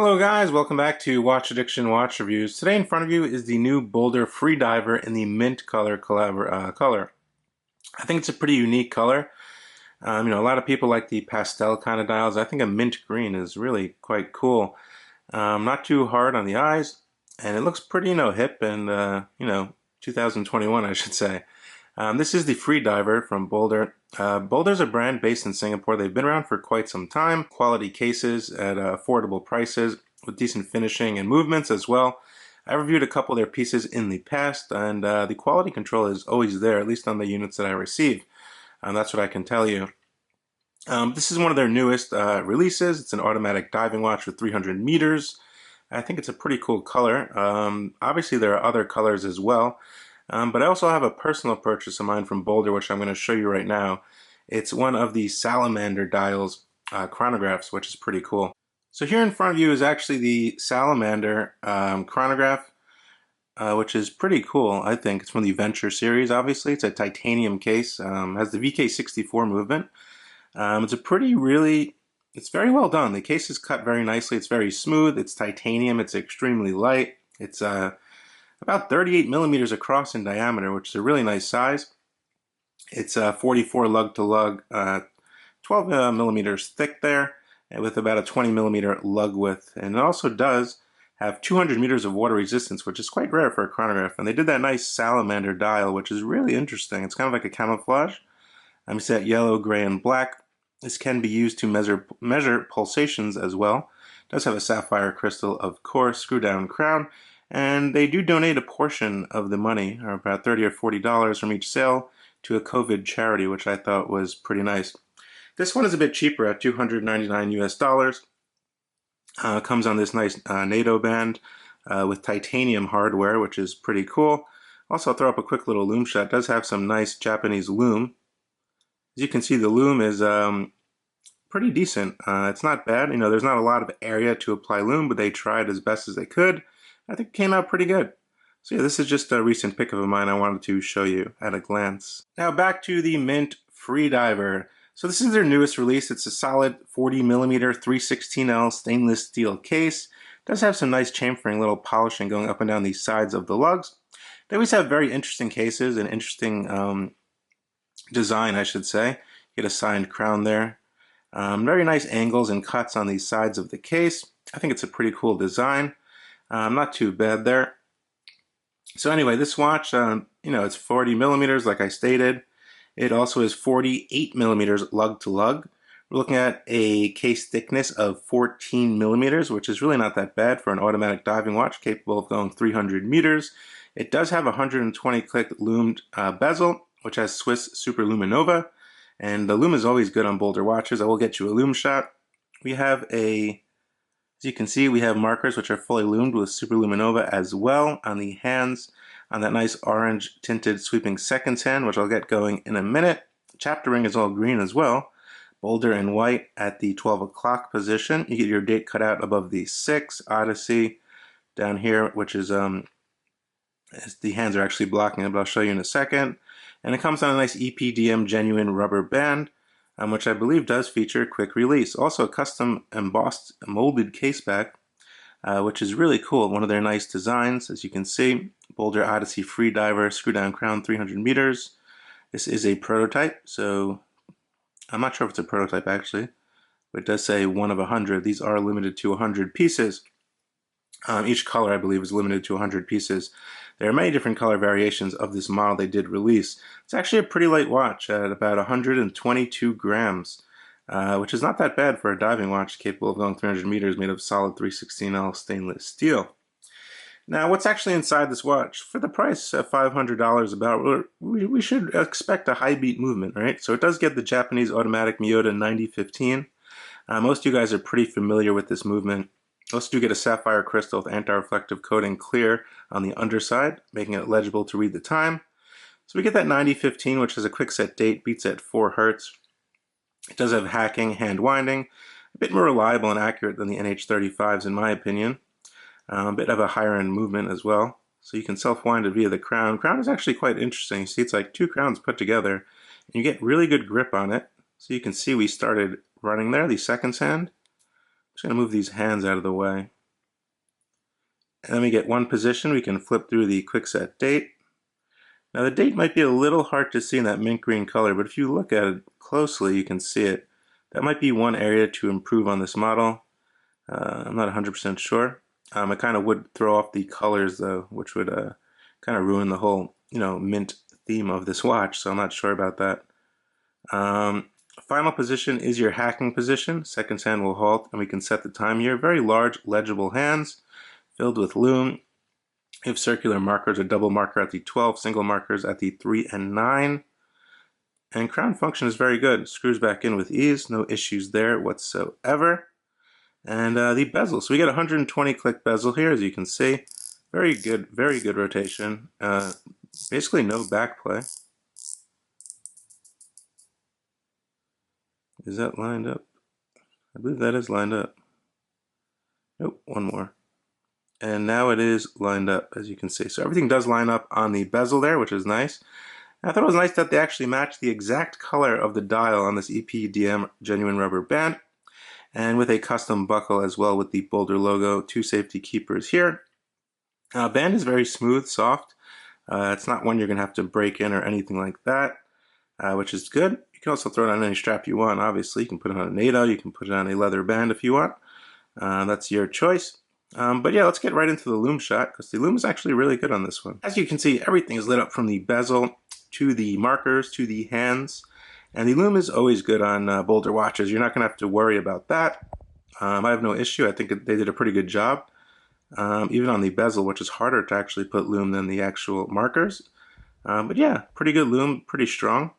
Hello guys, welcome back to Watch Addiction Watch Reviews. Today in front of you is the new BOLDR FreeDiver in the mint color. I think it's a pretty unique color. A lot of people like the pastel kind of dials. I think a mint green is really quite cool. Not too hard on the eyes, and it looks pretty, hip and, 2021, I should say. This is the FreeDiver from BOLDR. BOLDR's a brand based in Singapore. They've been around for quite some time. Quality cases at affordable prices with decent finishing and movements as well. I reviewed a couple of their pieces in the past, and the quality control is always there, at least on the units that I receive. That's what I can tell you. This is one of their newest releases. It's an automatic diving watch with 300 meters. I think it's a pretty cool color. Obviously, there are other colors as well. But I also have a personal purchase of mine from BOLDR, which I'm going to show you right now. It's one of the Salamander dials chronographs, which is pretty cool. So here in front of you is actually the Salamander chronograph, which is pretty cool, I think. It's from the Venture series, obviously. It's a titanium case, has the VK64 movement. It's very well done. The case is cut very nicely. It's very smooth. It's titanium. It's extremely light. It's about 38 millimeters across in diameter, which is a really nice size. It's 44 lug to lug, 12 millimeters thick there, and with about a 20 millimeter lug width. And it also does have 200 meters of water resistance, which is quite rare for a chronograph. And they did that nice salamander dial, which is really interesting. It's kind of like a camouflage. I'm set yellow, gray, and black. This can be used to measure pulsations as well. It does have a sapphire crystal, of course, screw down crown. And they do donate a portion of the money, or about $30 or $40 from each sale, to a COVID charity, which I thought was pretty nice. This one is a bit cheaper at $299 US. Comes on this nice NATO band with titanium hardware, which is pretty cool. Also, I'll throw up a quick little lume shot. It does have some nice Japanese lume. As you can see, the lume is pretty decent. It's not bad. There's not a lot of area to apply lume, but they tried as best as they could. I think it came out pretty good. So yeah, this is just a recent pick of mine I wanted to show you at a glance. Now back to the mint FreeDiver. So this is their newest release. It's a solid 40 millimeter 316L stainless steel case. It does have some nice chamfering, little polishing going up and down the sides of the lugs. They always have very interesting cases and interesting design, I should say. You get a signed crown there. Very nice angles and cuts on the sides of the case. I think it's a pretty cool design. Not too bad there. So anyway, this watch, it's 40 millimeters like I stated. It also is 48 millimeters lug to lug. We're looking at a case thickness of 14 millimeters, which is really not that bad for an automatic diving watch capable of going 300 meters. It does have a 120 click lumed bezel, which has Swiss Super Luminova. And the lume is always good on BOLDR watches. I will get you a lume shot. As you can see, we have markers which are fully lumed with Super Luminova as well on the hands, on that nice orange tinted sweeping seconds hand, which I'll get going in a minute. The chapter ring is all green as well. BOLDR in white at the 12 o'clock position. You get your date cut out above the 6, Odyssey down here, which is, the hands are actually blocking it, but I'll show you in a second. And it comes on a nice EPDM genuine rubber band, which I believe does feature quick release. Also a custom embossed molded case back, which is really cool. One of their nice designs, as you can see. BOLDR Odyssey FreeDiver, screw down crown, 300 meters. This is a prototype, so I'm not sure if it's a prototype actually, but it does say 1 of 100. These are limited to 100 pieces. Each color, I believe, is limited to 100 pieces. There are many different color variations of this model they did release. It's actually a pretty light watch at about 122 grams, which is not that bad for a diving watch capable of going 300 meters made of solid 316L stainless steel. Now, what's actually inside this watch? For the price of $500 about, we should expect a high beat movement, right? So it does get the Japanese automatic Miyota 9015. Most of you guys are pretty familiar with this movement. Also do get a sapphire crystal with anti-reflective coating clear on the underside, making it legible to read the time. So we get that 9015, which is a quick set date, beats at 4 Hertz. It does have hacking, hand winding, a bit more reliable and accurate than the NH35s in my opinion. A bit of a higher end movement as well. So you can self-wind it via the crown. Crown is actually quite interesting. You see it's like 2 crowns put together, and you get really good grip on it. So you can see we started running there, the seconds hand. Just going to move these hands out of the way. And then we get one position. We can flip through the quick set date. Now the date might be a little hard to see in that mint green color, but if you look at it closely, you can see it. That might be one area to improve on this model. I'm not 100% sure. I kind of would throw off the colors though, which would kind of ruin the whole, mint theme of this watch, so I'm not sure about that. Final position is your hacking position. Seconds hand will halt, and we can set the time here. Very large, legible hands filled with lume. You have circular markers, a double marker at the 12, single markers at the 3 and 9. And crown function is very good. Screws back in with ease, no issues there whatsoever. And the bezel. So we get 120 click bezel here, as you can see. Very good rotation. Basically no back play. Is that lined up? I believe that is lined up. Nope, one more. And now it is lined up, as you can see. So everything does line up on the bezel there, which is nice. I thought it was nice that they actually matched the exact color of the dial on this EPDM genuine rubber band, and with a custom buckle as well with the BOLDR logo, 2 safety keepers here. Band is very smooth, soft. It's not one you're going to have to break in or anything like that, which is good. You can also throw it on any strap you want, obviously. You can put it on a NATO, you can put it on a leather band if you want. That's your choice. But yeah, let's get right into the lume shot, because the lume is actually really good on this one. As you can see, everything is lit up from the bezel to the markers to the hands, and the lume is always good on BOLDR watches. You're not going to have to worry about that. I have no issue. I think they did a pretty good job, even on the bezel, which is harder to actually put lume than the actual markers. But yeah, pretty good lume, pretty strong.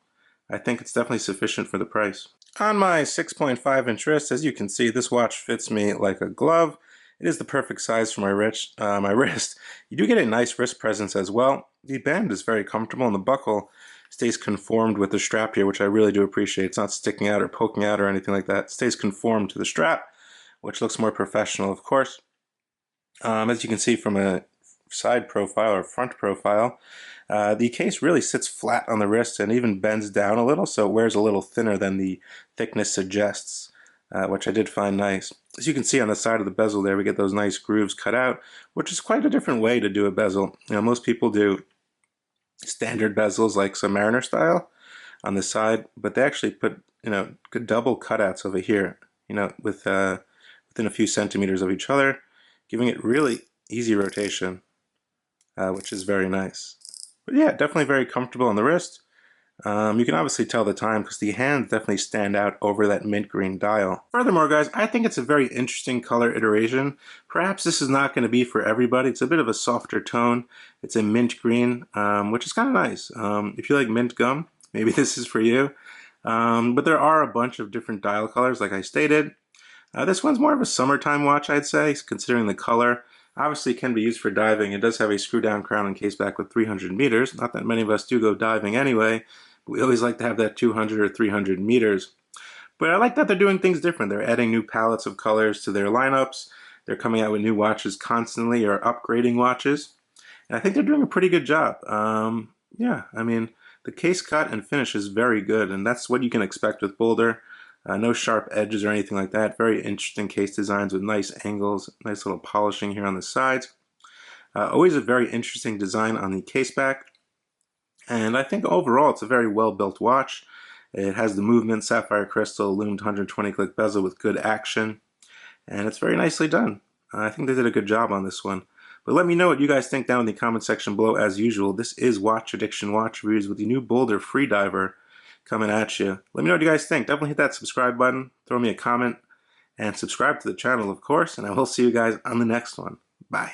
I think it's definitely sufficient for the price. On my 6.5-inch wrist, as you can see, this watch fits me like a glove. It is the perfect size for my wrist. You do get a nice wrist presence as well. The band is very comfortable, and the buckle stays conformed with the strap here, which I really do appreciate. It's not sticking out or poking out or anything like that. It stays conformed to the strap, which looks more professional, of course. As you can see from a side profile or front profile, the case really sits flat on the wrist and even bends down a little, so it wears a little thinner than the thickness suggests, which I did find nice. As you can see on the side of the bezel there, we get those nice grooves cut out, which is quite a different way to do a bezel. Most people do standard bezels like some Mariner style on the side, but they actually put good double cutouts over here, within a few centimeters of each other, giving it really easy rotation, which is very nice. But yeah, definitely very comfortable on the wrist. You can obviously tell the time because the hands definitely stand out over that mint green dial. Furthermore, guys, I think it's a very interesting color iteration. Perhaps this is not going to be for everybody. It's a bit of a softer tone. It's a mint green, which is kind of nice. If you like mint gum, maybe this is for you. But there are a bunch of different dial colors, like I stated. This one's more of a summertime watch, I'd say, considering the color. Obviously, it can be used for diving. It does have a screw-down crown and case back with 300 meters. Not that many of us do go diving anyway. We always like to have that 200 or 300 meters. But I like that they're doing things different. They're adding new palettes of colors to their lineups. They're coming out with new watches constantly, or upgrading watches. And I think they're doing a pretty good job. Yeah, I mean, the case cut and finish is very good, and that's what you can expect with BOLDR. No sharp edges or anything like that. Very interesting case designs with nice angles, nice little polishing here on the sides. Always a very interesting design on the case back. And I think overall it's a very well built watch. It has the movement, sapphire crystal, lumed 120 click bezel with good action. And it's very nicely done. I think they did a good job on this one. But let me know what you guys think down in the comment section below as usual. This is Watch Addiction Watch Reviews with the new BOLDR FreeDiver coming at you. Let me know what you guys think. Definitely hit that subscribe button, throw me a comment, and subscribe to the channel, of course. And I will see you guys on the next one. Bye.